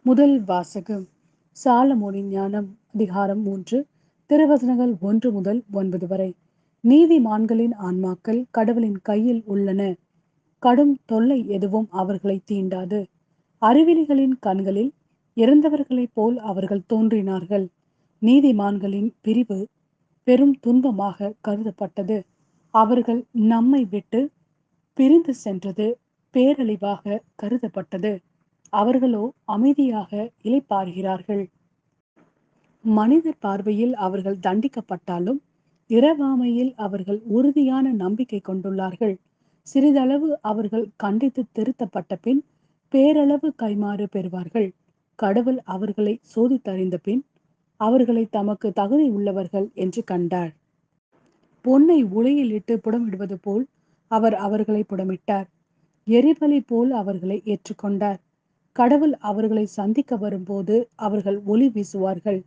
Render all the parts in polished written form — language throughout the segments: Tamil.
முதல் வாசகம் சாலமோனின் ஞானம் அதிகாரம் 3 திருவசனங்கள் 1 முதல் 9 வரை. நீதிமான்களின் ஆன்மாக்கள் கடவுளின் கையில் உள்ளன. கடும் தொல்லை எதுவும் அவர்களை தீண்டாது. அறிவிலிகளின் கண்களில் இறந்தவர்களைப் போல் அவர்கள் தோன்றினார்கள். நீதிமான்களின் பிரிவு பெரும் துன்பமாக கருதப்பட்டது. அவர்கள் நம்மை விட்டு பிரிந்து சென்றது பேரழிவாக கருதப்பட்டது. அவர்களோ அமைதியாக இளைப்பாறுகிறார்கள். மனிதர் பார்வையில் அவர்கள் தண்டிக்கப்பட்டாலும் இரவாமையில் அவர்கள் உறுதியான நம்பிக்கை கொண்டுள்ளார்கள். சிறிதளவு அவர்கள் கண்டித்து திருத்தப்பட்ட பின் பேரளவு கைமாறு பெறுவார்கள். கடவுள் அவர்களை சோதித்தறிந்த பின் அவர்களை தமக்கு தகுதி உள்ளவர்கள் என்று கண்டார். பொன்னை உலையில் இட்டு புடமிடுவது போல் அவர் அவர்களை புடமிட்டார். எரிபலி போல் அவர்களை ஏற்றுக்கொண்டார். கடவுள் அவர்களை சந்திக்க வரும்போது அவர்கள் ஒளி வீசுவார்கள்.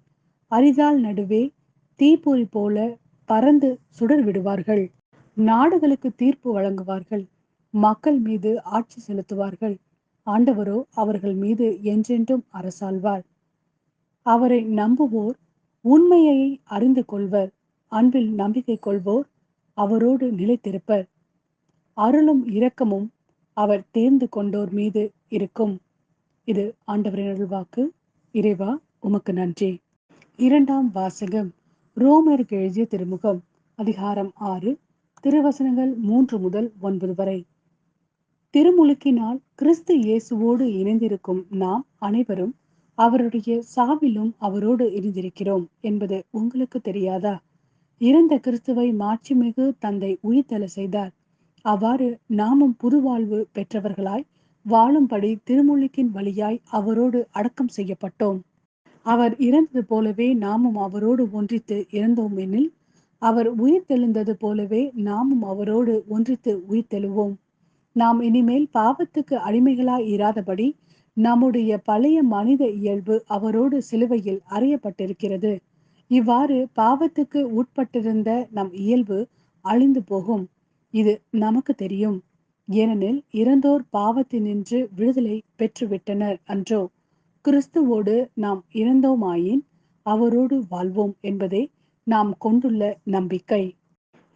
அரிதாள் நடுவே தீப்பொறி போல பறந்து சுடர் விடுவார்கள். நாடுகளுக்கு தீர்ப்பு வழங்குவார்கள். மக்கள் மீது ஆட்சி செலுத்துவார்கள். ஆண்டவரோ அவர்கள் மீது என்றென்றும் அரசாள்வார். அவரை நம்புவோர் உண்மையை அறிந்து கொள்வர். அன்பில் நம்பிக்கை கொள்வோர் அவரோடு நிலைத்திருப்பர். அருளும் இரக்கமும் அவர் தேர்ந்து கொண்டோர் மீது இருக்கும். இது ஆண்டவரின் அருள்வாக்கு. இறைவா உமக்கு நன்றி. இரண்டாம் வாசகம் ரோமருக்கு எழுதிய திருமுகம் அதிகாரம் 6 திருவசனங்கள் 3 முதல் 9 வரை. திருமுழுக்கினால் கிறிஸ்து இயேசுவோடு இணைந்திருக்கும் நாம் அனைவரும் அவருடைய சாவிலும் அவரோடு இணைந்திருக்கிறோம் என்பது உங்களுக்கு தெரியாதா? இறந்த கிறிஸ்துவை மாட்சிமிகு தந்தை உயிர்த்தெழ செய்தார். அவ்வாறு நாமும் புதுவாழ்வு பெற்றவர்களாய் வாழும்படி திருமுழுக்கின் வழியாய் அவரோடு அடக்கம் செய்யப்பட்டோம். அவர் இறந்தது போலவே நாமும் அவரோடு ஒன்றித்து இறந்தோம் எனில் அவர் உயிர்த்தெழுந்தது போலவே நாமும் அவரோடு ஒன்றித்து உயிர்த்தெழுவோம். நாம் இனிமேல் பாவத்துக்கு அடிமைகளாய் இராதபடி நம்முடைய பழைய மனித இயல்பு அவரோடு சிலுவையில் அறையப்பட்டிருக்கிறது. இவ்வாறு பாவத்துக்கு உட்பட்டிருந்த நம் இயல்பு அழிந்து போகும். இது நமக்கு தெரியும். ஏனெனில் இறந்தோர் பாவத்தினின்று விடுதலை பெற்றுவிட்டனர் அன்றோ? கிறிஸ்துவோடு நாம் இறந்தோமாயின் அவரோடு வாழ்வோம் என்பதே நாம் கொண்டுள்ள நம்பிக்கை.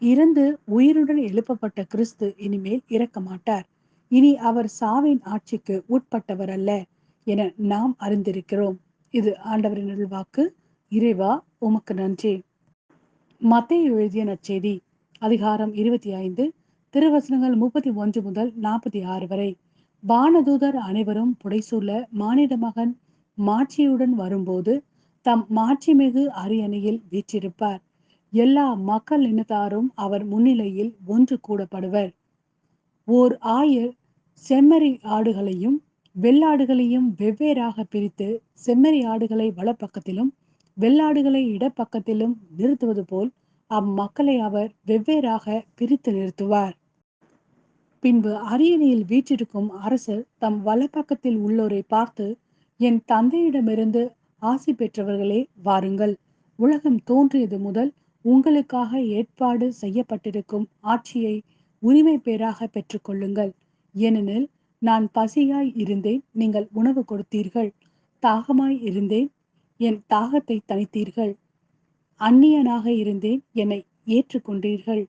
இறந்து உயிருடன் எழுப்பப்பட்ட கிறிஸ்து இனிமேல் இறக்க மாட்டார். இனி அவர் சாவின் ஆட்சிக்கு உட்பட்டவர் அல்ல என நாம் அறிந்திருக்கிறோம். இது ஆண்டவரின் அருள்வாக்கு. இறைவா உமக்கு நன்றி. மத்தேயு எழுதிய நற்செய்தி அதிகாரம் 25 திருவசனங்கள் 31 முதல் 46 வரை. வானதூதர் அனைவரும் புடைசூழ மானிட மகன் மாட்சியுடன் வரும்போது தம் மாட்சிமிகு அரியணையில் வீற்றிருப்பார். எல்லா மக்கள் இனத்தாரும் அவர் முன்னிலையில் ஒன்று கூடப்படுவர். ஓர் ஆயர் செம்மறி ஆடுகளையும் வெள்ளாடுகளையும் வெவ்வேறாக பிரித்து செம்மறி ஆடுகளை வலப்பக்கத்திலும் வெள்ளாடுகளை இடப்பக்கத்திலும் நிறுத்துவது போல் அம்மக்களை அவர் வெவ்வேறாக பிரித்து நிறுத்துவார். பின்பு அரியணையில் வீற்றிருக்கும் அரசர் தம் வலப்பக்கத்தில் உள்ளோரை பார்த்து, என் தந்தையிடமிருந்து ஆசி பெற்றவர்களே வாருங்கள். உலகம் தோன்றியது முதல் உங்களுக்காக ஏற்பாடு செய்யப்பட்டிருக்கும் ஆட்சியை உரிமை பேராக பெற்றுக்கொள்ளுங்கள். ஏனெனில் நான் பசியாய் இருந்தேன், நீங்கள் உணவு கொடுத்தீர்கள். தாகமாய் இருந்தேன், என் தாகத்தை தணித்தீர்கள். அந்நியனாக இருந்தேன், என்னை ஏற்றுக்கொண்டீர்கள்.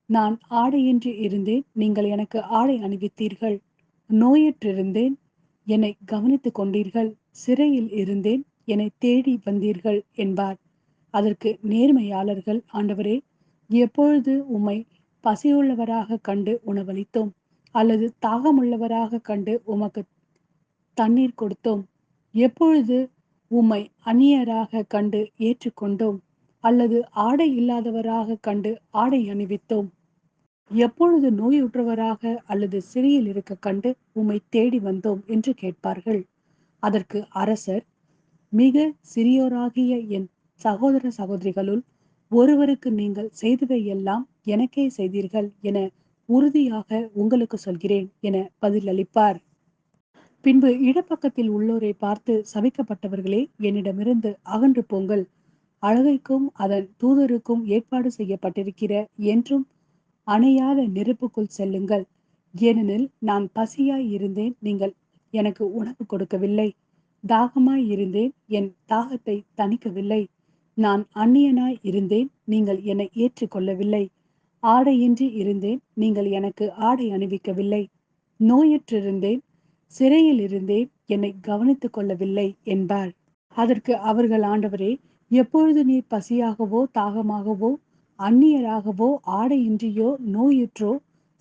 நான் ஆடையின்றி இருந்தேன், நீங்கள் எனக்கு ஆடை அணிவித்தீர்கள். நோயுற்றிருந்தேன், என்னை கவனித்துக் கொண்டீர்கள். சிறையில் இருந்தேன், என்னை தேடி வந்தீர்கள் என்பார். அதற்கு நேர்மையாளர்கள், ஆண்டவரே, எப்பொழுது உம்மை பசியுள்ளவராக கண்டு உணவளித்தோம், அல்லது தாகமுள்ளவராக கண்டு உமக்கு தண்ணீர் கொடுத்தோம்? எப்பொழுது உம்மை அந்நியராக கண்டு ஏற்றுக்கொண்டோம், அல்லது ஆடை இல்லாதவராக கண்டு ஆடை அணிவித்தோம்? எப்பொழுது நோயுற்றவராக அல்லது சிறையில் இருக்க கண்டு உம்மை தேடி வந்தோம் என்று கேட்பார்கள். அதற்கு அரசர், மிக சிறியோராகிய என் சகோதர சகோதரிகளுள் ஒருவருக்கு நீங்கள் செய்தவை எல்லாம் எனக்கே செய்தீர்கள் என உறுதியாக உங்களுக்கு சொல்கிறேன் என பதிலளிப்பார். பின்பு இடப்பக்கத்தில் உள்ளோரை பார்த்து, சபிக்கப்பட்டவர்களே, என்னிடமிருந்து அகன்று போங்கள். அழகைக்கும் அதன் தூதருக்கும் ஏற்பாடு செய்யப்பட்டிருக்கிற என்றும் அணையாத நெருப்புக்குள் செல்லுங்கள். ஏனெனில் நான் பசியாய் இருந்தேன், நீங்கள் எனக்கு உணவு கொடுக்கவில்லை. தாகமாய் இருந்தேன், என் தாகத்தை தணிக்கவில்லை. நான் அந்நியனாய் இருந்தேன், நீங்கள் என்னை ஏற்றுக்கொள்ளவில்லை. ஆடையின்றி இருந்தேன், நீங்கள் எனக்கு ஆடை அணிவிக்கவில்லை. நோயுற்றிருந்தேன், சிறையில் இருந்தேன், என்னை கவனித்துக் கொள்ளவில்லை என்பார். அதற்கு அவர்கள், ஆண்டவரே, எப்பொழுது நீர் பசியாகவோ தாகமாகவோ அந்நியராகவோ ஆடையின்றியோ நோயுற்றோ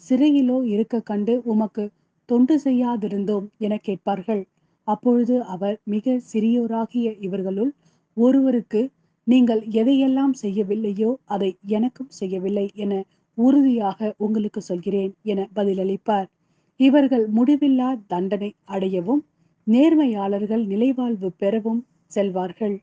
சிறையிலோ இருக்க கண்டு உமக்கு தொண்டு செய்யாதிருந்தோம் என கேட்பார்கள். அப்பொழுது அவர், மிக சிறியோராகிய இவர்களுள் ஒருவருக்கு நீங்கள் எதையெல்லாம் செய்யவில்லையோ அதை எனக்கும் செய்யவில்லை என உறுதியாக உங்களுக்கு சொல்கிறேன் என பதிலளிப்பார். இவர்கள் முடிவில்லா தண்டனை அடையவும் நேர்மையாளர்கள் நிலைவாழ்வு பெறவும் செல்வார்கள்.